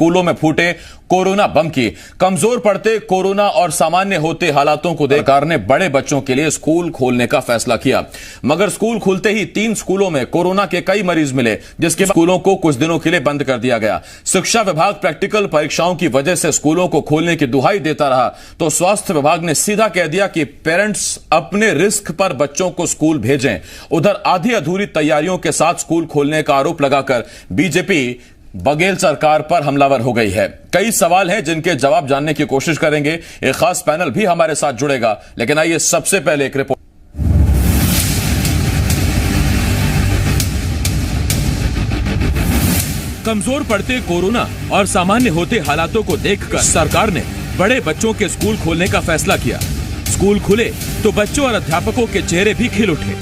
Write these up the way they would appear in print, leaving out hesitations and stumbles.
स्कूलों में फूटे कोरोना बम की। कमजोर पड़ते कोरोना और सामान्य होते हालातों को देख सरकार ने बड़े बच्चों के लिए स्कूल खोलने का फैसला किया, मगर स्कूल खुलते ही 3 स्कूलों में कोरोना के कई मरीज मिले, जिसके बाद स्कूलों को कुछ दिनों के लिए बंद कर दिया गया। शिक्षा विभाग प्रैक्टिकल परीक्षाओं की वजह से स्कूलों को खोलने की दुहाई देता रहा, तो स्वास्थ्य विभाग ने सीधा कह दिया कि पेरेंट्स अपने रिस्क पर बच्चों को स्कूल भेजें। उधर आधी अधूरी तैयारियों के साथ स्कूल खोलने का आरोप लगाकर बीजेपी बघेल सरकार पर हमलावर हो गई है। कई सवाल हैं जिनके जवाब जानने की कोशिश करेंगे। एक खास पैनल भी हमारे साथ जुड़ेगा, लेकिन आइए सबसे पहले एक रिपोर्ट। कमजोर पड़ते कोरोना और सामान्य होते हालातों को देखकर सरकार ने बड़े बच्चों के स्कूल खोलने का फैसला किया। स्कूल खुले तो बच्चों और अध्यापकों के चेहरे भी खिल उठे।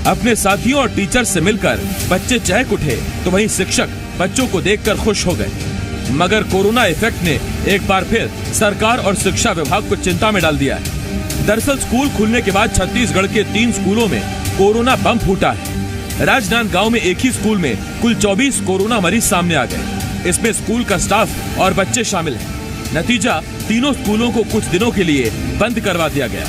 अपने साथियों और टीचर से मिलकर बच्चे चहक उठे, तो वहीं शिक्षक बच्चों को देखकर खुश हो गए। मगर कोरोना इफेक्ट ने एक बार फिर सरकार और शिक्षा विभाग को चिंता में डाल दिया है। दरअसल स्कूल खुलने के बाद छत्तीसगढ़ के 3 स्कूलों में कोरोना बम फूटा है। राजनांदगांव में एक ही स्कूल में कुल 24 कोरोना मरीज सामने आ गए। इसमें स्कूल का स्टाफ और बच्चे शामिल हैं। नतीजा, तीनों स्कूलों को कुछ दिनों के लिए बंद करवा दिया गया।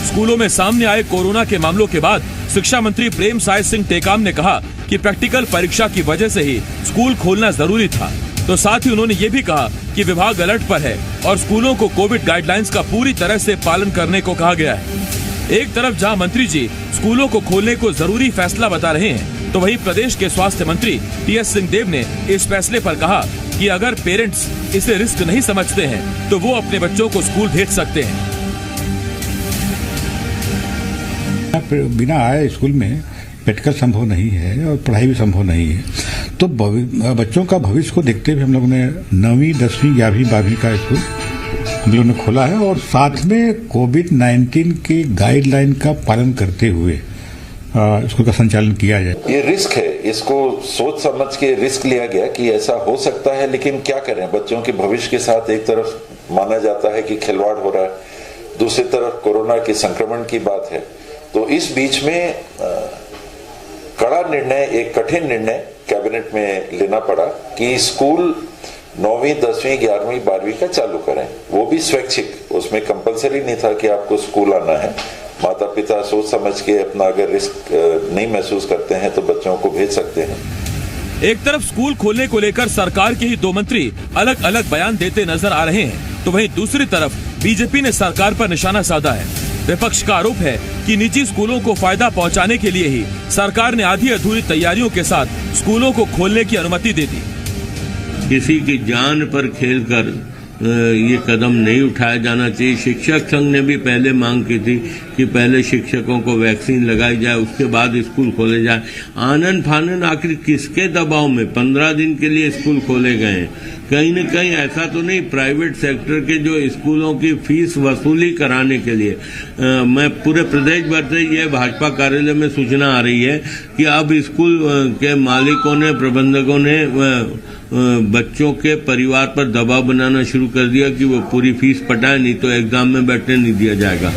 स्कूलों में सामने आए कोरोना के मामलों के बाद शिक्षा मंत्री प्रेमसाय सिंह टेकाम ने कहा कि प्रैक्टिकल परीक्षा की वजह से ही स्कूल खोलना जरूरी था। तो साथ ही उन्होंने ये भी कहा कि विभाग अलर्ट पर है और स्कूलों को कोविड गाइडलाइंस का पूरी तरह से पालन करने को कहा गया है। एक तरफ जहां मंत्री जी स्कूलों को खोलने को जरूरी फैसला बता रहे हैं, तो वहीं प्रदेश के स्वास्थ्य मंत्री टीएस सिंहदेव ने इस फैसले पर कहा कि अगर पेरेंट्स इसे रिस्क नहीं समझते हैं तो वो अपने बच्चों को स्कूल भेज सकते हैं। बिना आए स्कूल में प्रैक्टिकल संभव नहीं है और पढ़ाई भी संभव नहीं है, तो बच्चों का भविष्य को देखते हुए हम लोगों ने 9वीं 10वीं 11वीं 12वीं का स्कूल हम लोगों ने खोला है और साथ में कोविड-19 की गाइडलाइन का पालन करते हुए स्कूल का संचालन किया जाए। ये रिस्क है, इसको सोच समझ के रिस्क लिया गया कि ऐसा हो सकता है, लेकिन क्या करें, बच्चों के भविष्य के साथ एक तरफ माना जाता है कि खिलवाड़ हो रहा है, दूसरी तरफ कोरोना के संक्रमण की बात है। तो इस बीच में कड़ा निर्णय, एक कठिन निर्णय कैबिनेट में लेना पड़ा कि स्कूल 9वीं 10वीं 11वीं 12वीं का चालू करें, वो भी स्वैच्छिक, उसमें कंपलसरी नहीं था कि आपको स्कूल आना है। माता पिता सोच समझ के अपना अगर रिस्क नहीं महसूस करते हैं तो बच्चों को भेज सकते हैं। एक तरफ स्कूल खोलने को लेकर सरकार के ही 2 मंत्री अलग अलग बयान देते नजर आ रहे हैं, तो वहीं दूसरी तरफ बीजेपी ने सरकार पर निशाना साधा है। विपक्ष का आरोप है कि निजी स्कूलों को फायदा पहुंचाने के लिए ही सरकार ने आधी अधूरी तैयारियों के साथ स्कूलों को खोलने की अनुमति दे दी। किसी की जान पर खेलकर ये कदम नहीं उठाया जाना चाहिए। शिक्षक संघ ने भी पहले मांग की थी कि पहले शिक्षकों को वैक्सीन लगाई जाए, उसके बाद स्कूल खोले जाए। आनन फानन आखिर किसके दबाव में 15 दिन के लिए स्कूल खोले गए हैं? कहीं न कहीं ऐसा तो नहीं प्राइवेट सेक्टर के जो स्कूलों की फीस वसूली कराने के लिए मैं पूरे प्रदेश भर से ये भाजपा कार्यालय में सूचना आ रही है कि अब स्कूल के मालिकों ने, प्रबंधकों ने बच्चों के परिवार पर दबाव बनाना शुरू कर दिया कि वो पूरी फीस पटाए, नहीं तो एग्जाम में बैठने नहीं दिया जाएगा।